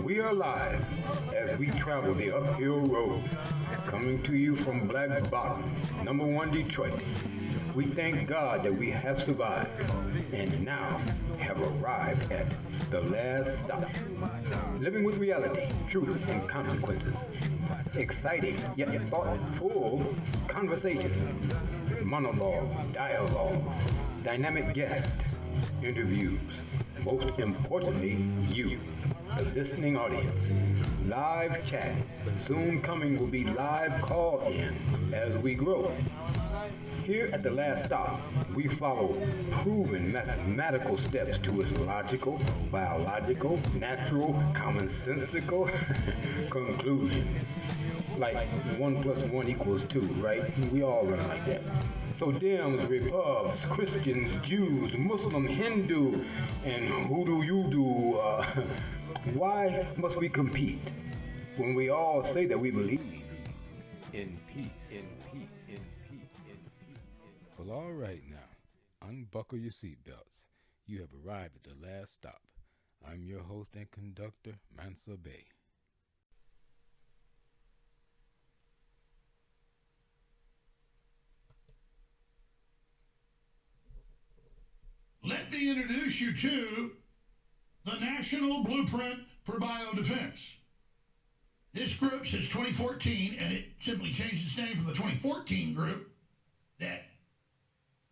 We are live as we travel the uphill road, coming to you from Black Bottom, number one Detroit. We thank God that we have survived and now have arrived at the last stop. Living with reality, truth, and consequences. Exciting yet thoughtful conversation, monologue, dialogues, dynamic guests, interviews. Most importantly, you, the listening audience. Live chat. Soon coming will be live call-in as we grow. Here at the last stop, we follow proven mathematical steps to its logical, biological, natural, commonsensical conclusion. Like 1 + 1 = 2, right? We all learn like that. So Dems, Repubs, Christians, Jews, Muslim, Hindu, and who do you do? Why must we compete when we all say that we believe in peace? Well, all right now, unbuckle your seatbelts. You have arrived at the last stop. I'm your host and conductor, Mansa Bey. Let me introduce you to the National Blueprint for Biodefense. This group since 2014, and it simply changed its name from the 2014 group that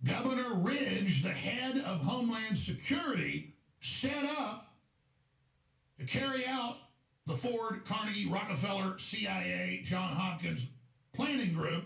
Governor Ridge, the head of Homeland Security, set up to carry out the Ford, Carnegie, Rockefeller, CIA, John Hopkins planning group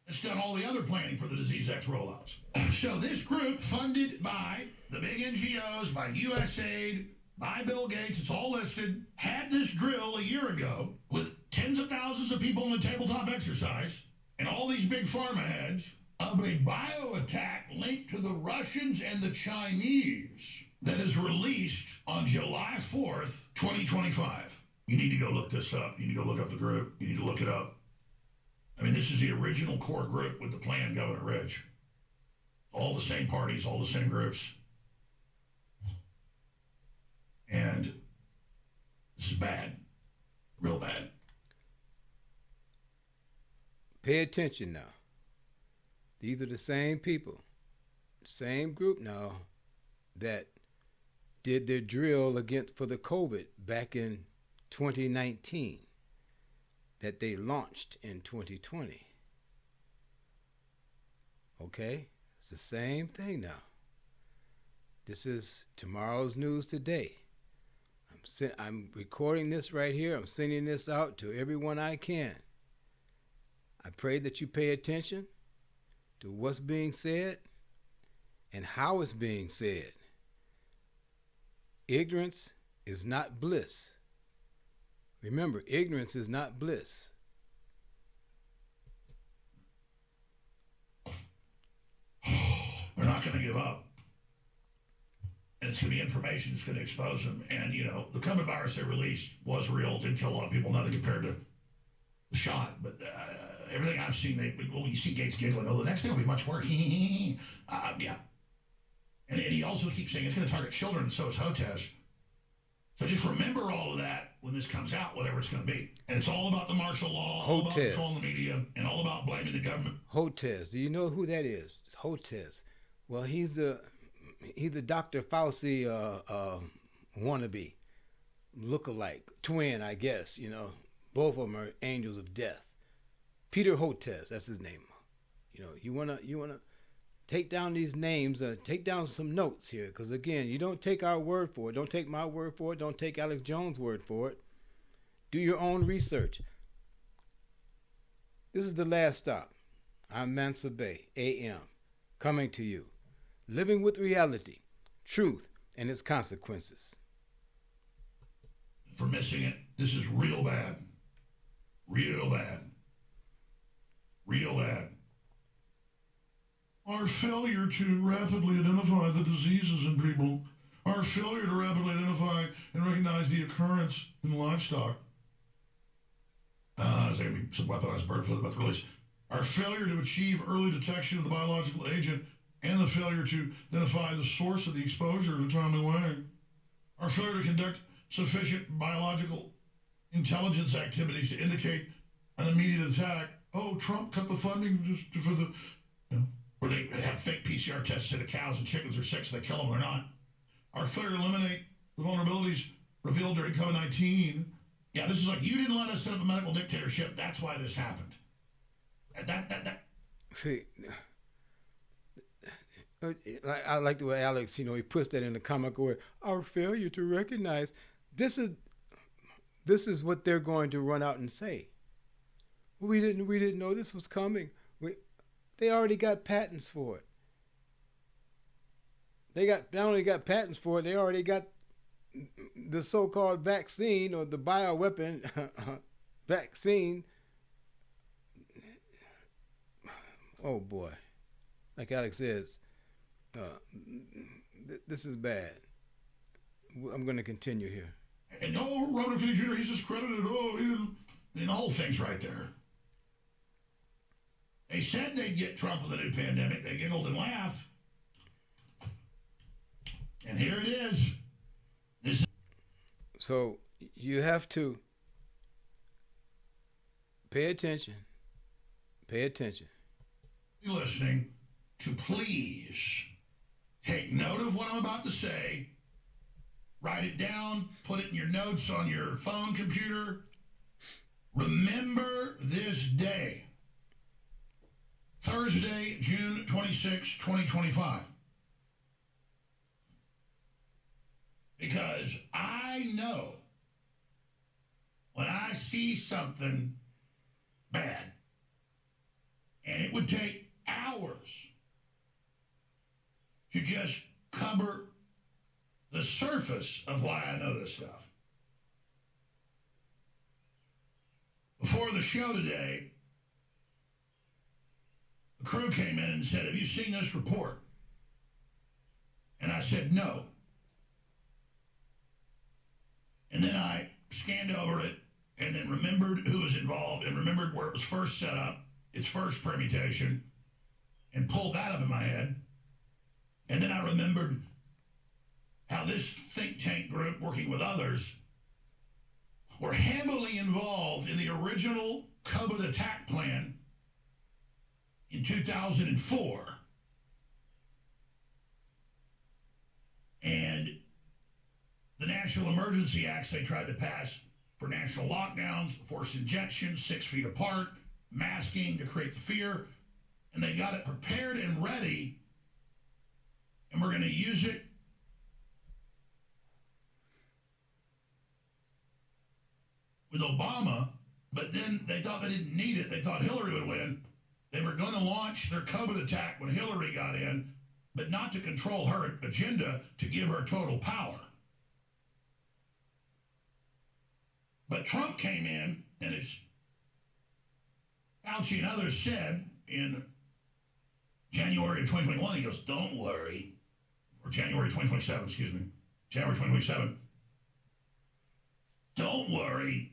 that's done all the other planning for the Disease X rollouts. So this group, funded by the big NGOs, by USAID, by Bill Gates, it's all listed, had this drill a year ago with tens of thousands of people in a tabletop exercise and all these big pharma heads of a bio attack linked to the Russians and the Chinese that is released on July 4th, 2025. You need to go look this up. You need to go look up the group. You need to look it up. I mean, this is the original core group with the plan, Governor Ridge. All the same parties, all the same groups. And this is bad. Real bad. Pay attention now. These are the same people, same group now that did their drill for the COVID back in 2019 that they launched in 2020. Okay? It's the same thing now. This is tomorrow's news today. I'm recording this right here. I'm sending this out to everyone I can. I pray that you pay attention to what's being said and how it's being said. Ignorance is not bliss. Remember, ignorance is not bliss. We're not going to give up. And it's going to be information that's going to expose them. And, you know, the COVID virus they released was real, did kill a lot of people, nothing compared to the shot. But everything I've seen, you see Gates giggling, oh, the next thing will be much worse. Yeah. And he also keeps saying it's going to target children, and so is HOTES. So just remember all of that when this comes out, whatever it's going to be. And it's all about the martial law, all about controlling the media, and all about blaming the government. HOTES. Do you know who that is? HOTES. Well, he's the Dr. Fauci wannabe, look-alike, twin, I guess. You know, both of them are angels of death. Peter HOTES, that's his name. You know, you wanna take down these names, take down some notes here, because again, you don't take our word for it. Don't take my word for it. Don't take Alex Jones' word for it. Do your own research. This is the last stop. I'm Mansa Bey, AM, coming to you. Living with reality, truth, and its consequences. For missing it, this is real bad. Real bad. Real bad. Our failure to rapidly identify the diseases in people, our failure to rapidly identify and recognize the occurrence in livestock, there's going to be some weaponized bird flu about to release, our failure to achieve early detection of the biological agent and the failure to identify the source of the exposure in a timely way, our failure to conduct sufficient biological intelligence activities to indicate an immediate attack. Oh, Trump cut the funding just for the, where they have fake PCR tests to the cows and chickens are sick, so they kill them or not. Our failure to eliminate the vulnerabilities revealed during COVID-19. Yeah, this is like, you didn't let us set up a medical dictatorship. That's why this happened. See, I like the way Alex, he puts that in the comic way. Our failure to recognize this is what they're going to run out and say. We didn't know this was coming. They already got patents for it. They not only got patents for it, they already got the so-called vaccine or the bioweapon vaccine. Oh boy, like Alex says, this is bad. I'm going to continue here. And no, Robert Kennedy Jr., he's discredited. Oh, he didn't. And the whole thing's right there. They said they'd get Trump with a new pandemic. They giggled and laughed. And here it is. So you have to pay attention. Pay attention. Be listening to please take note of what I'm about to say. Write it down. Put it in your notes on your phone, computer. Remember this day. Thursday, June 26, 2025. Because I know when I see something bad, and it would take hours to just cover the surface of why I know this stuff. Before the show today, the crew came in and said, "Have you seen this report?" And I said, "No." And then I scanned over it and then remembered who was involved and remembered where it was first set up, its first permutation, and pulled that up in my head. And then I remembered how this think tank group, working with others, were heavily involved in the original COVID attack plan in 2004. And the National Emergency Acts they tried to pass for national lockdowns, forced injections, 6 feet apart, masking to create the fear. And they got it prepared and ready. And we're going to use it with Obama. But then they thought they didn't need it. They thought Hillary would win. They were going to launch their COVID attack when Hillary got in, but not to control her agenda, to give her total power. But Trump came in, and as Fauci and others said in January of 2021, he goes, "Don't worry," or January 2027, excuse me, January 2027, "Don't worry.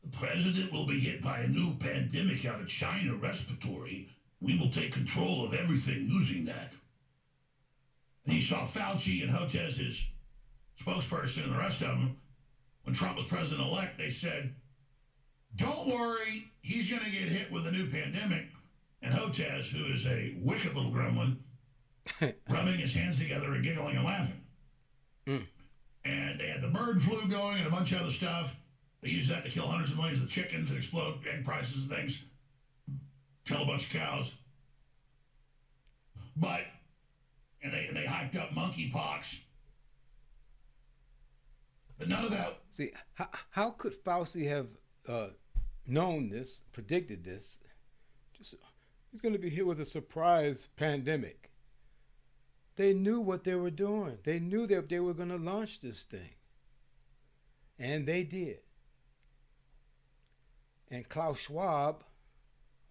The president will be hit by a new pandemic out of China respiratory. We will take control of everything using that." And you saw Fauci and Hotez, his spokesperson, and the rest of them. When Trump was president-elect, they said, "Don't worry, he's going to get hit with a new pandemic." And Hotez, who is a wicked little gremlin, rubbing his hands together and giggling and laughing. And they had the bird flu going and a bunch of other stuff. They used that to kill hundreds of millions of chickens and explode egg prices and things, kill a bunch of cows. But, and they hyped up monkeypox. But none of that. See, how could Fauci have known this, predicted this? He's going to be hit with a surprise pandemic. They knew what they were doing. They knew that they were going to launch this thing. And they did. And Klaus Schwab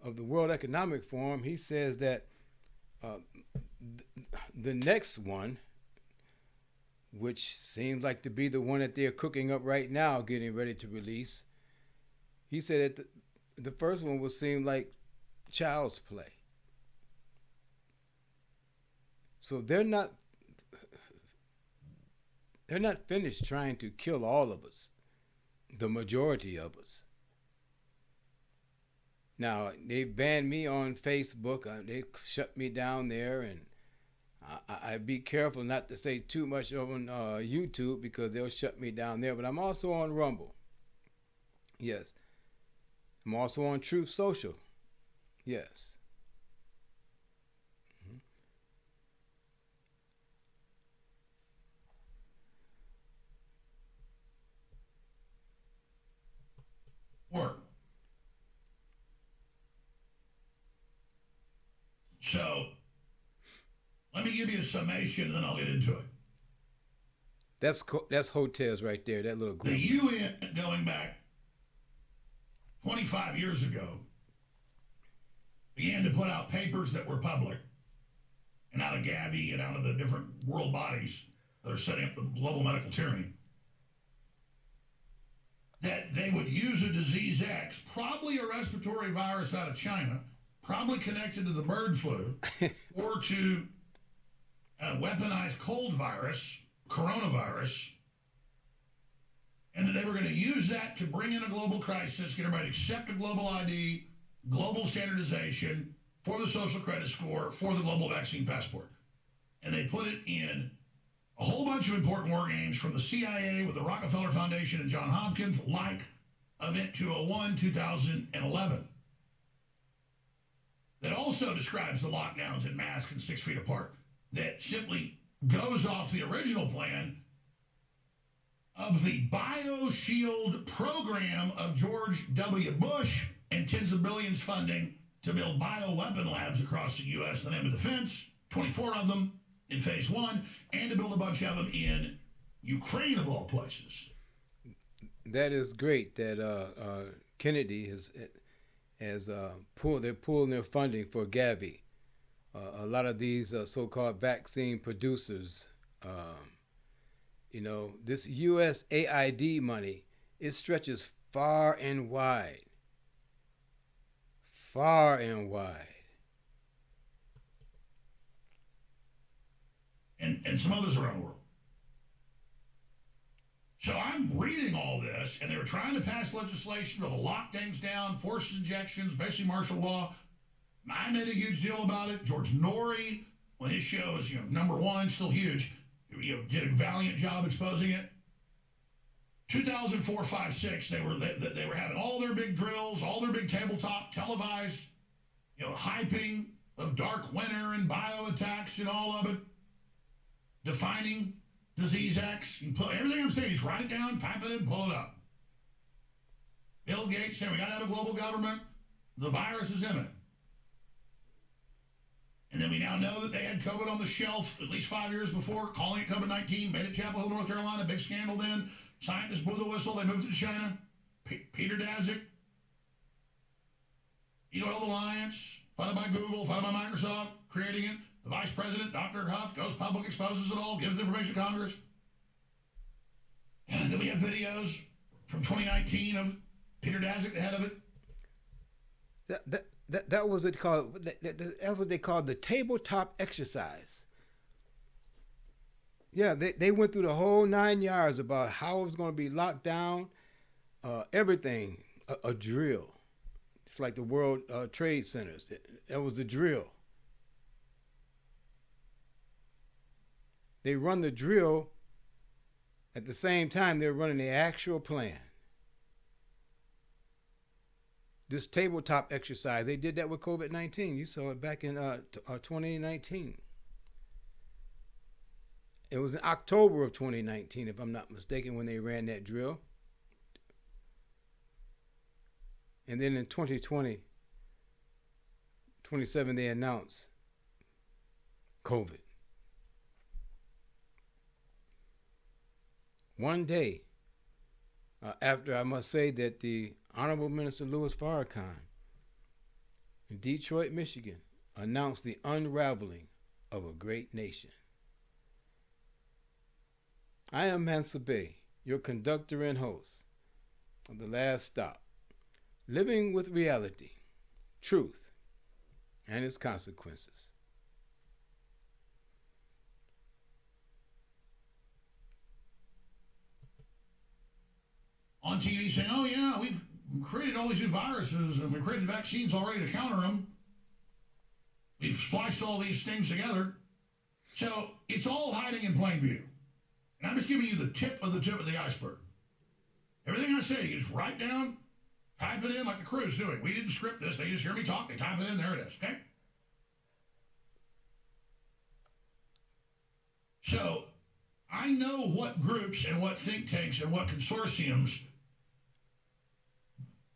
of the World Economic Forum, he says that the next one, which seems like to be the one that they're cooking up right now, getting ready to release, he said that the first one will seem like child's play. So they're not, they're not finished trying to kill all of us, the majority of us. Now, they banned me on Facebook. They shut me down there, and I be careful not to say too much on YouTube because they'll shut me down there. But I'm also on Rumble. Yes. I'm also on Truth Social. Yes. Work. So, let me give you a summation, and then I'll get into it. That's hotels right there, that little group. The UN, going back 25 years ago, began to put out papers that were public, and out of Gavi and out of the different world bodies that are setting up the global medical tyranny, that they would use a disease X, probably a respiratory virus out of China, probably connected to the bird flu, or to a weaponized cold virus, coronavirus, and that they were going to use that to bring in a global crisis, get everybody to accept a global ID, global standardization, for the social credit score, for the global vaccine passport. And they put it in a whole bunch of important war games from the CIA with the Rockefeller Foundation and John Hopkins, like Event 201, 2011. That also describes the lockdowns and masks and 6 feet apart. That simply goes off the original plan of the BioShield program of George W. Bush and tens of billions funding to build bioweapon labs across the U.S. in the name of defense, 24 of them in phase one, and to build a bunch of them in Ukraine, of all places. That is great that Kennedy has they're pulling their funding for Gavi. A lot of these so-called vaccine producers, this USAID money, it stretches far and wide. Far and wide. And some others around the world. So I'm reading all this, and they were trying to pass legislation to lock things down, force injections, basically martial law. I made a huge deal about it. George Norrie, when his show was number one, still huge, did a valiant job exposing it. 2004, 5, 6, they were having all their big drills, all their big tabletop televised, hyping of dark winter and bio attacks and all of it, defining disease X. You put everything I'm saying, just write it down, type it in, pull it up. Bill Gates saying we got to have a global government. The virus is imminent. And then we now know that they had COVID on the shelf at least 5 years before, calling it COVID-19, made it Chapel Hill, North Carolina, big scandal then. Scientists blew the whistle, they moved it to China. Peter Daszak, Health Alliance, funded by Google, funded by Microsoft, creating it. The vice president, Dr. Huff, goes public, exposes it all, gives the information to Congress. And then we have videos from 2019 of Peter Daszak, the head of it. That was what they called the tabletop exercise. Yeah, they went through the whole 9 yards about how it was going to be locked down, everything, a drill. It's like the World Trade Centers. That was a drill. They run the drill at the same time they're running the actual plan. This tabletop exercise, they did that with COVID-19. You saw it back in 2019. It was in October of 2019, if I'm not mistaken, when they ran that drill. And then in 2020, 27, they announced COVID. One day after, I must say that the Honorable Minister Louis Farrakhan in Detroit, Michigan, announced the unraveling of a great nation. I am Mansa Bey, your conductor and host of The Last Stop, living with reality, truth, and its consequences. on TV saying, oh, yeah, we've created all these new viruses and we've created vaccines already to counter them. We've spliced all these things together. So it's all hiding in plain view. And I'm just giving you the tip of the iceberg. Everything I say, you just write down, type it in like the crew's doing. We didn't script this. They just hear me talk. They type it in. There it is. Okay? So I know what groups and what think tanks and what consortiums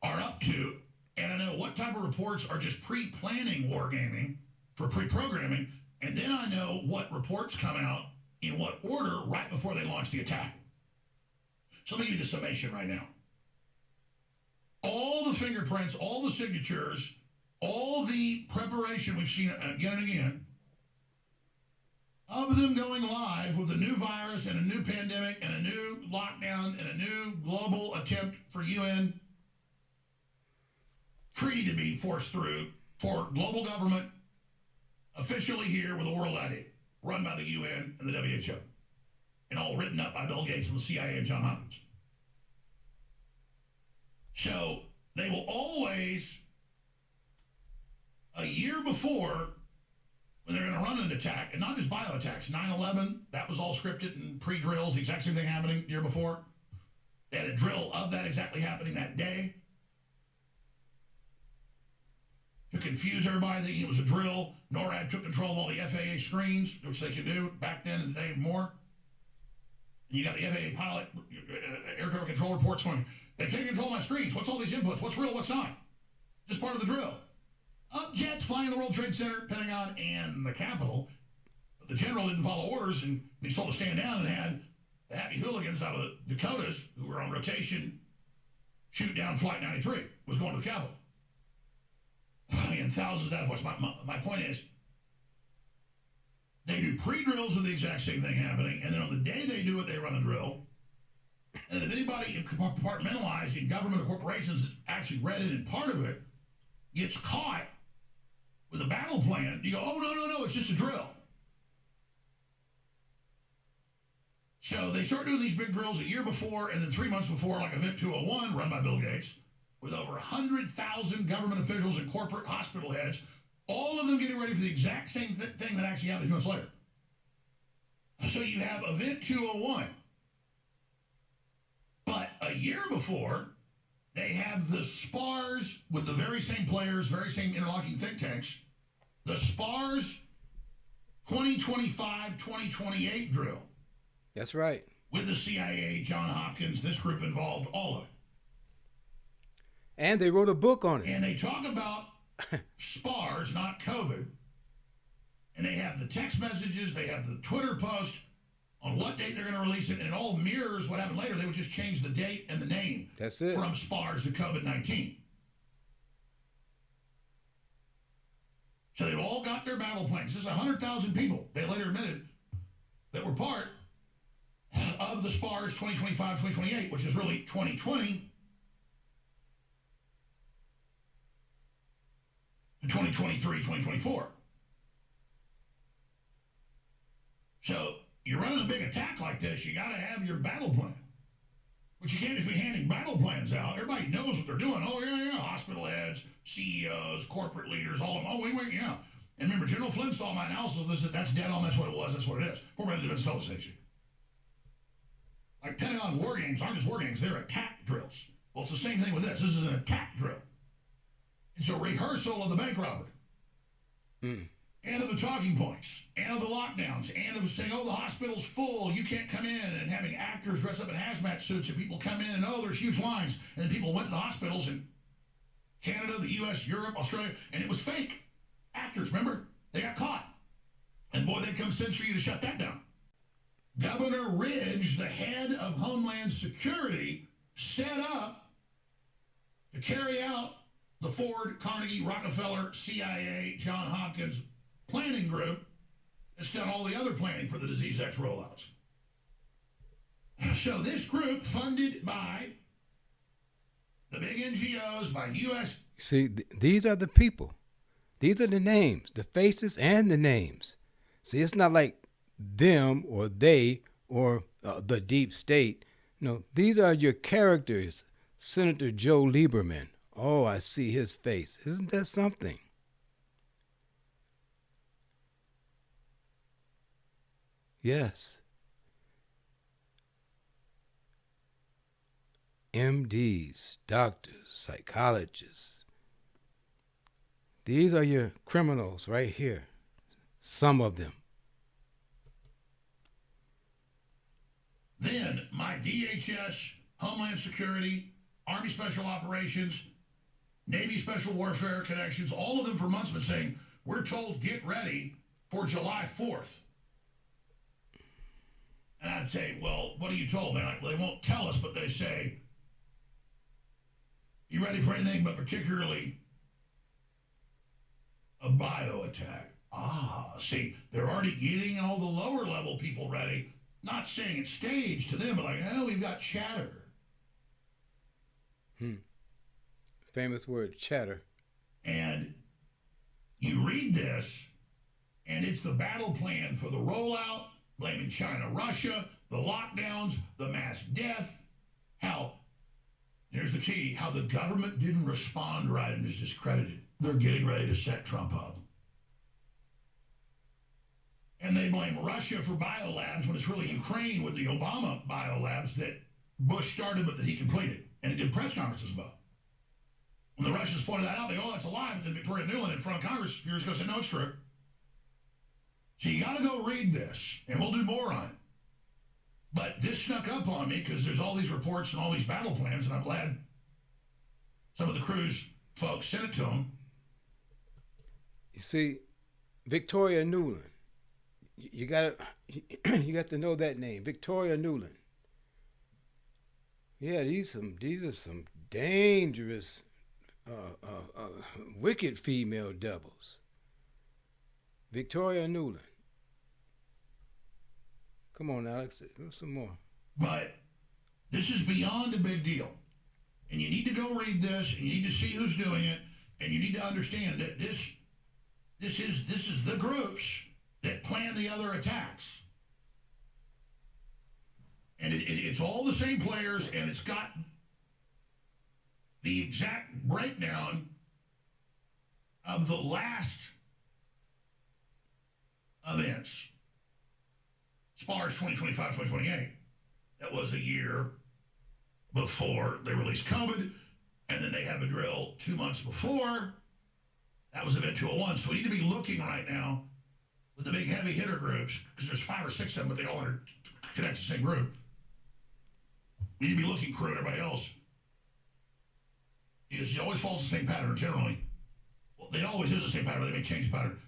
are up to, and I know what type of reports are just pre-planning wargaming for pre-programming, and then I know what reports come out in what order right before they launch the attack. So let me give you the summation right now. All the fingerprints, all the signatures, all the preparation we've seen again and again of them going live with a new virus and a new pandemic and a new lockdown and a new global attempt for UN treaty to be forced through for global government officially here with a world ID run by the UN and the WHO and all written up by Bill Gates and the CIA and John Hopkins. So they will always, a year before, when they're going to run an attack, and not just bio attacks, 9/11, that was all scripted and pre-drills, the exact same thing happening the year before. They had a drill of that exactly happening that day to confuse everybody thinking it was a drill. NORAD took control of all the FAA screens, which they can do back then and today more. And you got the FAA pilot, air traffic control reports going, they've taken control of my screens. What's all these inputs? What's real? What's not? Just part of the drill. Up jets flying the World Trade Center, Pentagon, and the Capitol. But the general didn't follow orders, and he's told to stand down and had the happy hooligans out of the Dakotas, who were on rotation, shoot down Flight 93, was going to the Capitol. And thousands of data points. My point is, they do pre-drills of the exact same thing happening, and then on the day they do it, they run a drill. And if anybody compartmentalized in government or corporations has actually read it and part of it gets caught with a battle plan, you go, oh, no, it's just a drill. So they start doing these big drills a year before and then 3 months before, like Event 201, run by Bill Gates, with over 100,000 government officials and corporate hospital heads, all of them getting ready for the exact same thing that actually happened 2 months later. So you have Event 201. But a year before, they have the SPARS with the very same players, very same interlocking think tanks, the SPARS 2025-2028 drill. That's right. With the CIA, John Hopkins, this group involved, all of it. And they wrote a book on it. And they talk about SPARS, not COVID. And they have the text messages, they have the Twitter post on what date they're going to release it, and it all mirrors what happened later. They would just change the date and the name. That's it. From SPARS to COVID-19. So they've all got their battle plans. This is 100,000 people, they later admitted, that were part of the SPARS 2025-2028, which is really 2020 to 2023-2024. So you're running a big attack like this, you got to have your battle plan. But you can't just be handing battle plans out. Everybody knows what they're doing. Oh, yeah. Hospital heads, CEOs, corporate leaders, all of them. Oh, wait, yeah. And remember, General Flynn saw my analysis of this. That's dead on. That's what it was. That's what it is. Former Defense Intelligence Agency. Like Pentagon war games aren't just war games. They're attack drills. Well, it's the same thing with this. This is an attack drill. It's a rehearsal of the bank robbery. And of the talking points, and of the lockdowns, and of saying, oh, the hospital's full, you can't come in, and having actors dress up in hazmat suits, and people come in, and oh, there's huge lines. And then people went to the hospitals in Canada, the U.S., Europe, Australia, and it was fake actors, remember? They got caught. And boy, they'd come send for you to shut that down. Governor Ridge, the head of Homeland Security, set up to carry out the Ford, Carnegie, Rockefeller, CIA, John Hopkins planning group that's done all the other planning for the Disease X rollouts. So this group, funded by the big NGOs, by U.S. See, these are the people. These are the names, the faces and the names. See, it's not like them or they or the deep state. No, these are your characters Senator Joe Lieberman. Oh, I see his face. Isn't that something? Yes. MDs, doctors, psychologists. These are your criminals right here. Some of them. Then my DHS, Homeland Security, Army Special Operations, Navy Special Warfare connections, all of them for months been saying, we're told get ready for July 4th. And I'd say, well, what are you told? They're like, well, they won't tell us, but they say, you ready for anything but particularly a bio attack? See, they're already getting all the lower level people ready, not saying it's staged to them, but like, oh, we've got chatter. Famous word, chatter. And you read this, and it's the battle plan for the rollout, blaming China, Russia, the lockdowns, the mass death, how, here's the key, how the government didn't respond right and is discredited. They're getting ready to set Trump up. And they blame Russia for biolabs when it's really Ukraine with the Obama biolabs that Bush started but that he completed. And he did press conferences about. When the Russians pointed that out, they go, oh, that's a lie. But then Victoria Nuland in front of Congress years ago said, no, it's true. So you got to go read this, and we'll do more on it. But this snuck up on me because there's all these reports and all these battle plans, and I'm glad some of the Cruz folks sent it to them. You see, Victoria Nuland. You got to know that name, Victoria Nuland. Yeah, these are some dangerous, wicked female devils. Victoria Nuland. Come on, Alex, do some more. But this is beyond a big deal. And you need to go read this, and you need to see who's doing it, and you need to understand that this is the groups that plan the other attacks. And it's all the same players, and it's got the exact breakdown of the last events. SPARS 2025, 2028. That was a year before they released COVID, and then they have a drill 2 months before. That was event 201. So we need to be looking right now with the big heavy hitter groups, because there's 5 or 6 of them, but they all connect to the same group. We need to be looking, crew, and everybody else. Because it always follows the same pattern, generally. Well, it always is the same pattern, but they may change the pattern.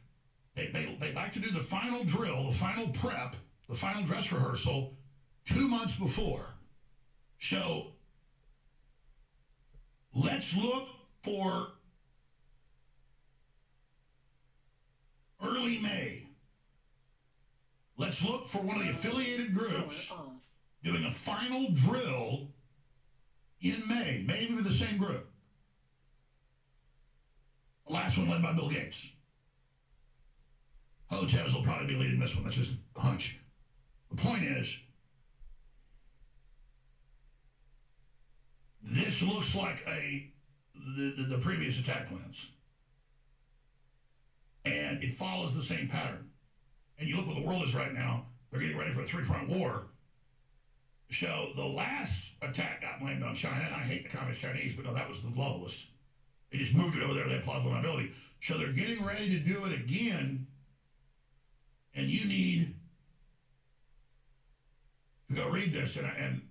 They like to do the final drill, the final prep, the final dress rehearsal 2 months before. So let's look for early May. Let's look for one of the affiliated groups doing a final drill in May, maybe with the same group. The last one led by Bill Gates. Hotels will probably be leading this one. That's just a hunch. The point is, this looks like the previous attack plans. And it follows the same pattern. And you look where the world is right now, they're getting ready for a 3-front war. So the last attack got blamed on China, and I hate the communist Chinese, but no, that was the globalists. They just moved it over there, they applied vulnerability. So they're getting ready to do it again, and you need to go read this. And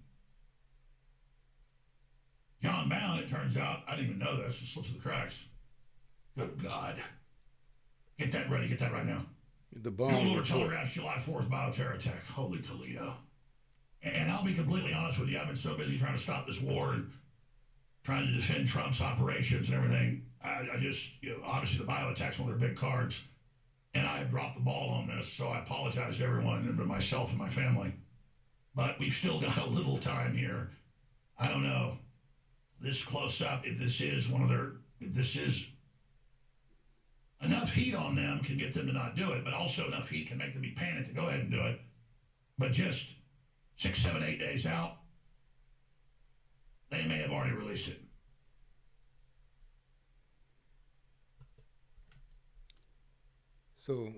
John Bound, it turns out, I didn't even know this, it slipped through the cracks. Good God. Get that ready, get that right now. The bomb. Lower Telegraph's July 4th bioterror attack. Holy Toledo. And I'll be completely honest with you, I've been so busy trying to stop this war and trying to defend Trump's operations and everything. I just, obviously the bio attack's one of their big cards. And I have dropped the ball on this, so I apologize to everyone and to myself and my family. But we've still got a little time here. I don't know. This close up, if this is enough heat on them can get them to not do it, but also enough heat can make them be panicked to go ahead and do it. But just 6, 7, 8 days out, They may have already released it. So,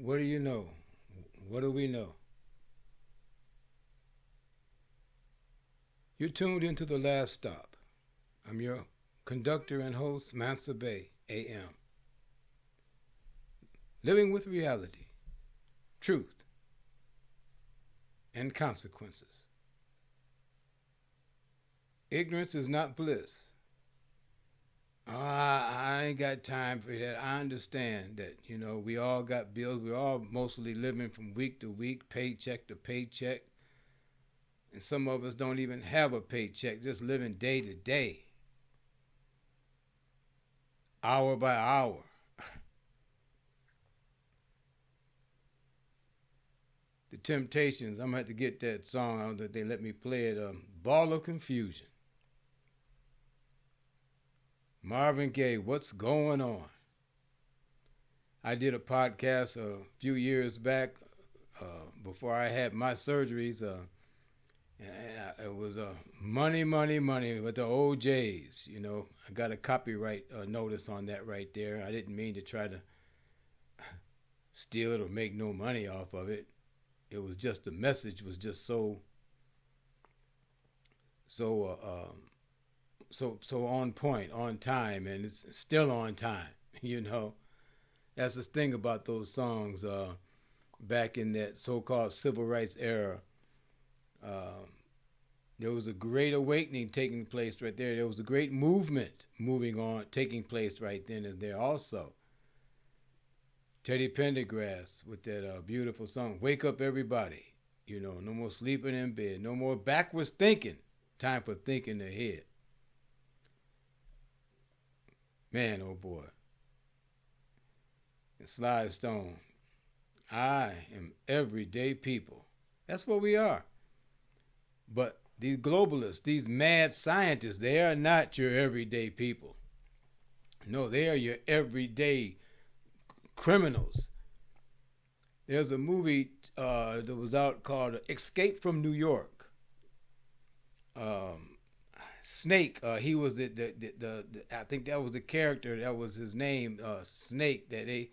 what do you know? What do we know? You're tuned into The Last Stop. I'm your conductor and host, Mansa Bay, AM. Living with reality, truth, and consequences. Ignorance is not bliss. I ain't got time for that. I understand that, we all got bills. We're all mostly living from week to week, paycheck to paycheck. And some of us don't even have a paycheck, just living day to day, hour by hour. The Temptations, I'm going to have to get that song out that they let me play it, Ball of Confusion. Marvin Gaye, What's Going On? I did a podcast a few years back before I had my surgeries. It was money with the OJs. I got a copyright notice on that right there. I didn't mean to try to steal it or make no money off of it. It was just the message was just so on point, on time, and it's still on time. That's the thing about those songs back in that so-called civil rights era. There was a great awakening taking place right there. There was a great movement taking place right then and there also. Teddy Pendergrass with that beautiful song, Wake Up Everybody. No more sleeping in bed. No more backwards thinking. Time for thinking ahead. Man, oh boy. And Sly Stone, I am everyday people. That's what we are. But these globalists, these mad scientists, they are not your everyday people. No, they are your everyday criminals. There's a movie that was out called Escape from New York. Snake, he was the I think that was the character, that was his name, Snake, that they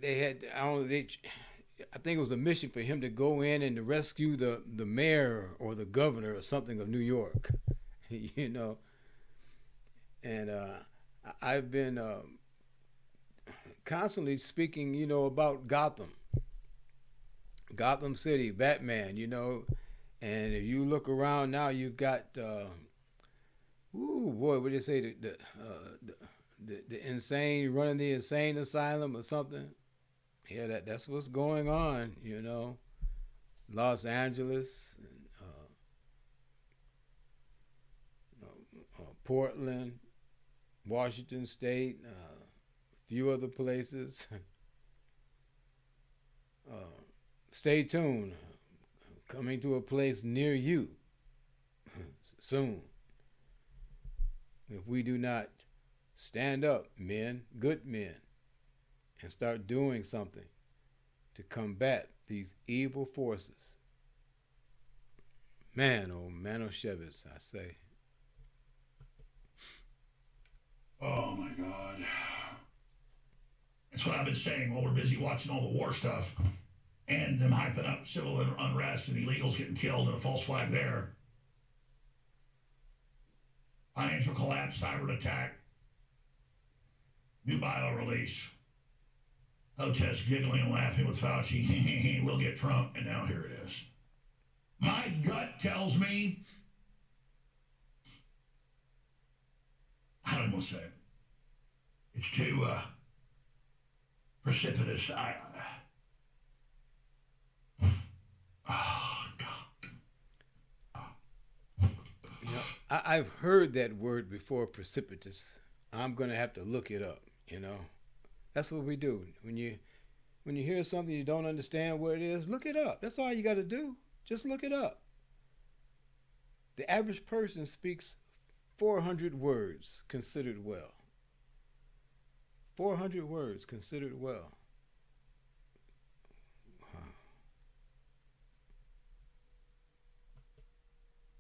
had, I think it was a mission for him to go in and to rescue the mayor or the governor or something of New York, and I've been constantly speaking, about Gotham City, Batman, and if you look around now, you've got, what do they say, the insane, running the insane asylum or something. Yeah, that's what's going on, Los Angeles, Portland, Washington State, a few other places. Stay tuned. Coming to a place near you soon. If we do not stand up, men, good men, and start doing something to combat these evil forces. Man, oh Manischewitz, I say. Oh my God. That's what I've been saying while we're busy watching all the war stuff and them hyping up civil unrest and illegals getting killed and a false flag there. Financial collapse, cyber attack, new bio release. Protests giggling and laughing with Fauci. We'll get Trump, and now here it is. My gut tells me, I don't want to say it. It's too precipitous. Oh, God. I've heard that word before, precipitous. I'm going to have to look it up, That's what we do. When you hear something you don't understand what it is, look it up. That's all you got to do. Just look it up. The average person speaks 400 words considered well. 400 words considered well.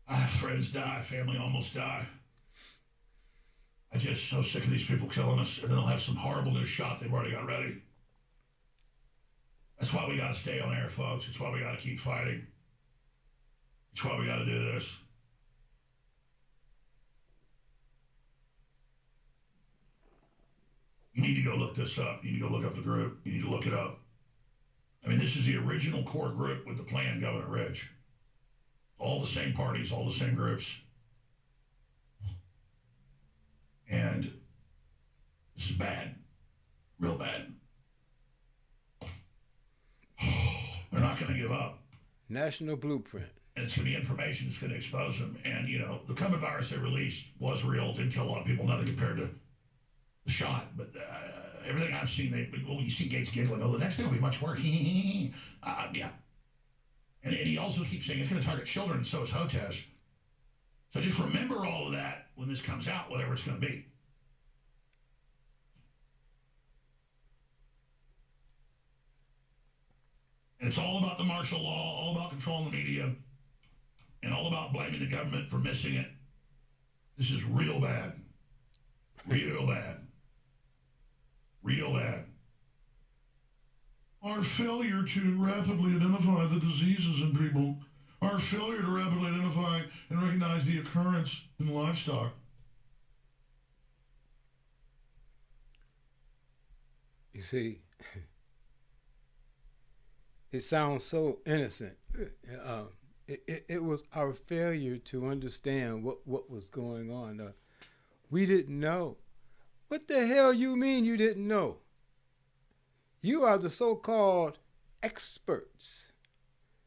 Wow. friends die, family almost die. I'm just so sick of these people killing us, and then they'll have some horrible new shot they've already got ready. That's why we got to stay on air, folks. It's why we got to keep fighting. It's why we got to do this. You need to go look this up. You need to go look up the group. You need to look it up. I mean, this is the original core group with the plan, Governor Ridge. All the same parties, all the same groups. And this is bad. Real bad. They're not going to give up. National Blueprint. And it's going to be information that's going to expose them. And, you know, the COVID virus they released was real, did kill a lot of people, nothing compared to the shot. But everything I've seen, you see Gates giggling, oh, the next thing will be much worse. Yeah. And he also keeps saying it's going to target children, and so is HOTES. So just remember all of that when this comes out, whatever it's going to be. And it's all about the martial law, all about controlling the media, and all about blaming the government for missing it. This is real bad. Real bad. Real bad. Our failure to rapidly identify the diseases in people, our failure to rapidly identify and recognize the occurrence in livestock. You see, it sounds so innocent. It was our failure to understand what was going on. We didn't know. What the hell you mean you didn't know? You are the so-called experts,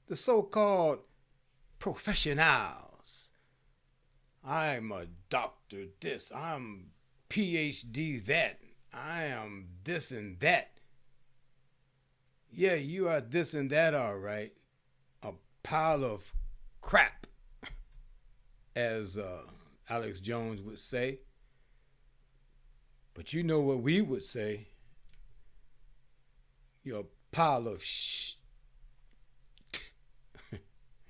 the so-called professionals. I'm a doctor this, I'm PhD that, I am this and that. Yeah, you are this and that, all right. A pile of crap, as Alex Jones would say. But you know what we would say. You're a pile of shh.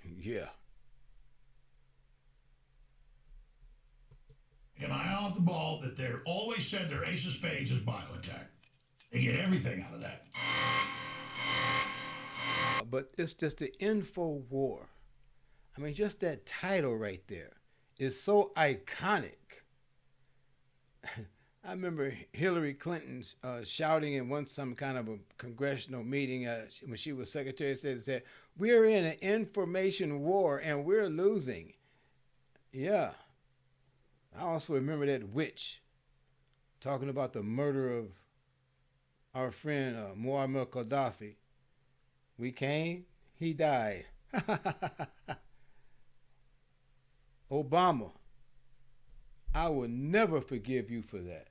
Yeah. Am I off the ball that they're always said their ace of spades is BioNTech? They get everything out of that. But it's just the info war. I mean, just that title right there is so iconic. I remember Hillary Clinton shouting in some kind of a congressional meeting when she was secretary, said, we're in an information war and we're losing. Yeah. I also remember that witch talking about the murder of our friend Muammar Gaddafi. We came, he died. Obama, I will never forgive you for that.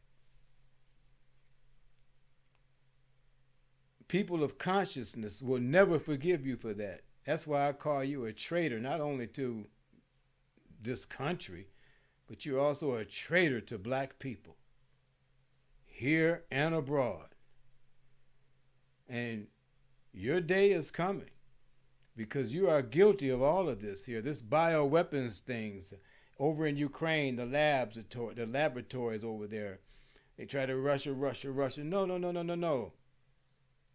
People of consciousness will never forgive you for that. That's why I call you a traitor, not only to this country, but you're also a traitor to black people, here and abroad. And your day is coming because you are guilty of all of this here, this bioweapons things over in Ukraine, the laboratories over there. They try to Russia. No.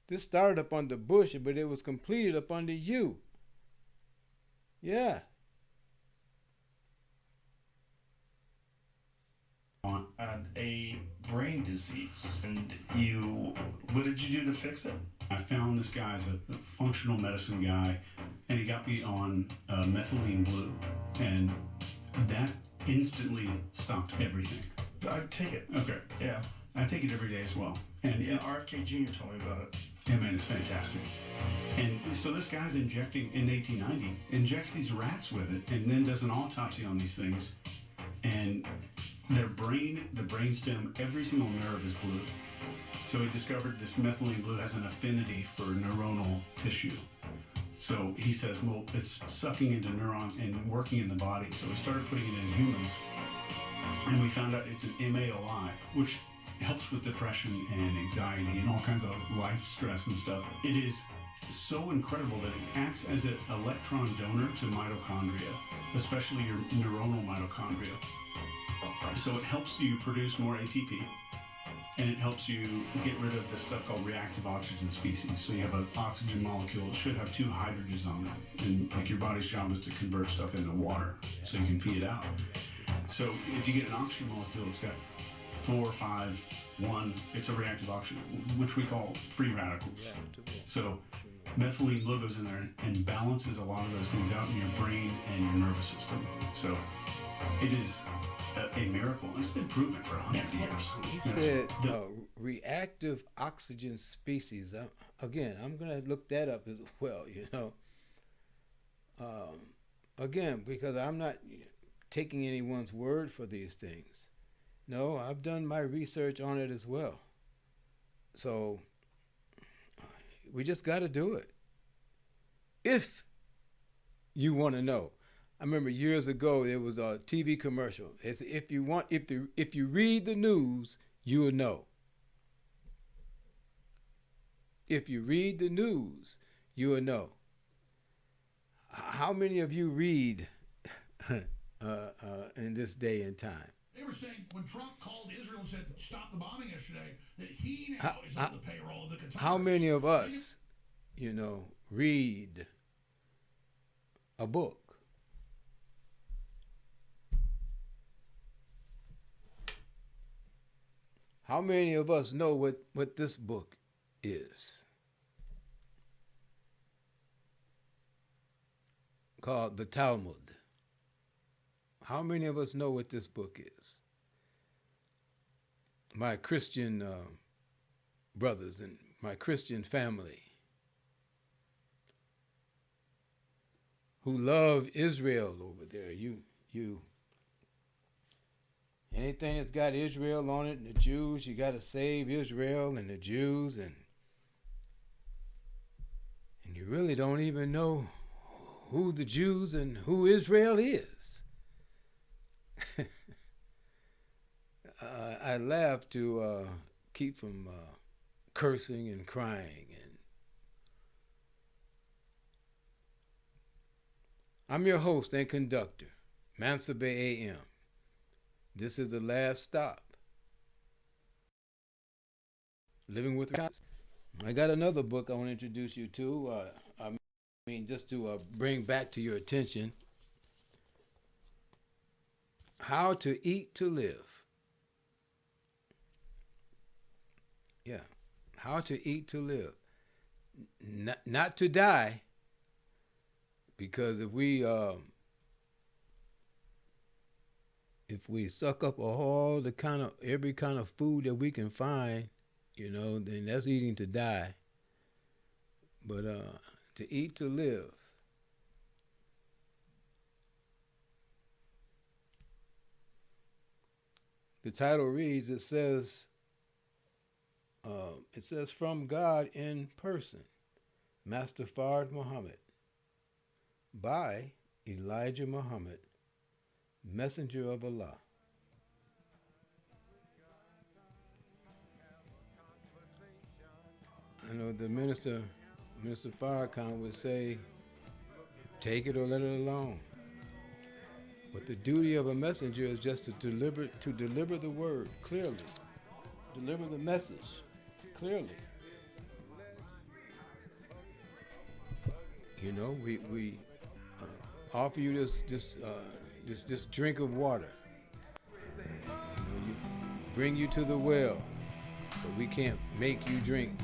This started up under Bush, but it was completed up under you. Yeah. On a brain disease, and what did you do to fix it? I found this guy as a functional medicine guy, and he got me on methylene blue, and that instantly stopped everything. I'd take it. Okay. Yeah. I take it every day as well. And Yeah, RFK Jr. told me about it. yeah, man, it's fantastic. And so this guy's injecting, in 1890, injects these rats with it, and then does an autopsy on these things, and their brain, the brainstem, every single nerve is blue. So he discovered this methylene blue has an affinity for neuronal tissue. So he says, well, it's sucking into neurons and working in the body. So we started putting it in humans, and we found out it's an MAOI, which helps with depression and anxiety and all kinds of life stress and stuff. It is so incredible that it acts as an electron donor to mitochondria. especially your neuronal mitochondria. So it helps you produce more ATP, and it helps you get rid of this stuff called reactive oxygen species. So you have an oxygen molecule that should have 2 hydrogens on it, and like your body's job is to convert stuff into water so you can pee it out. So if you get an oxygen molecule that's got 4, 5, 1, it's a reactive oxygen, which we call free radicals. So methylene blue goes in there and balances a lot of those things out in your brain and your nervous system. So it is a miracle. It's been proven for 100 years. He said reactive oxygen species. Again, I'm going to look that up as well, you know. Again, because I'm not taking anyone's word for these things. No, I've done my research on it as well. So we just got to do it. If you want to know. I remember years ago there was a TV commercial. It's if you read the news, you will know. If you read the news, you will know. How many of you read in this day and time? They were saying when Trump called Israel and said stop the bombing yesterday, that he now is on the payroll of the Qataris. How many of us, you know, read a book? How many of us know what this book is? Called the Talmud. How many of us know what this book is? My Christian brothers and my Christian family who love Israel over there, you anything that's got Israel on it and the Jews, you got to save Israel and the Jews, and you really don't even know who the Jews and who Israel is. I laugh to keep from cursing and crying. And I'm your host and conductor, Mansa Bay AM. This is the last stop. Living with Conscience. I got another book I want to introduce you to. Just to bring back to your attention. How to Eat to Live. Yeah. How to Eat to Live. Not to die. Because if we suck up all every kind of food that we can find, you know, then that's eating to die. But to eat to live. The title reads, it says from God in person, Master Fard Muhammad, by Elijah Muhammad, Messenger of Allah. I know the Minister Farrakhan would say, take it or let it alone. But the duty of a messenger is just to deliver the word clearly, deliver the message clearly. You know, we offer you this drink of water. You know, bring you to the well, but we can't make you drink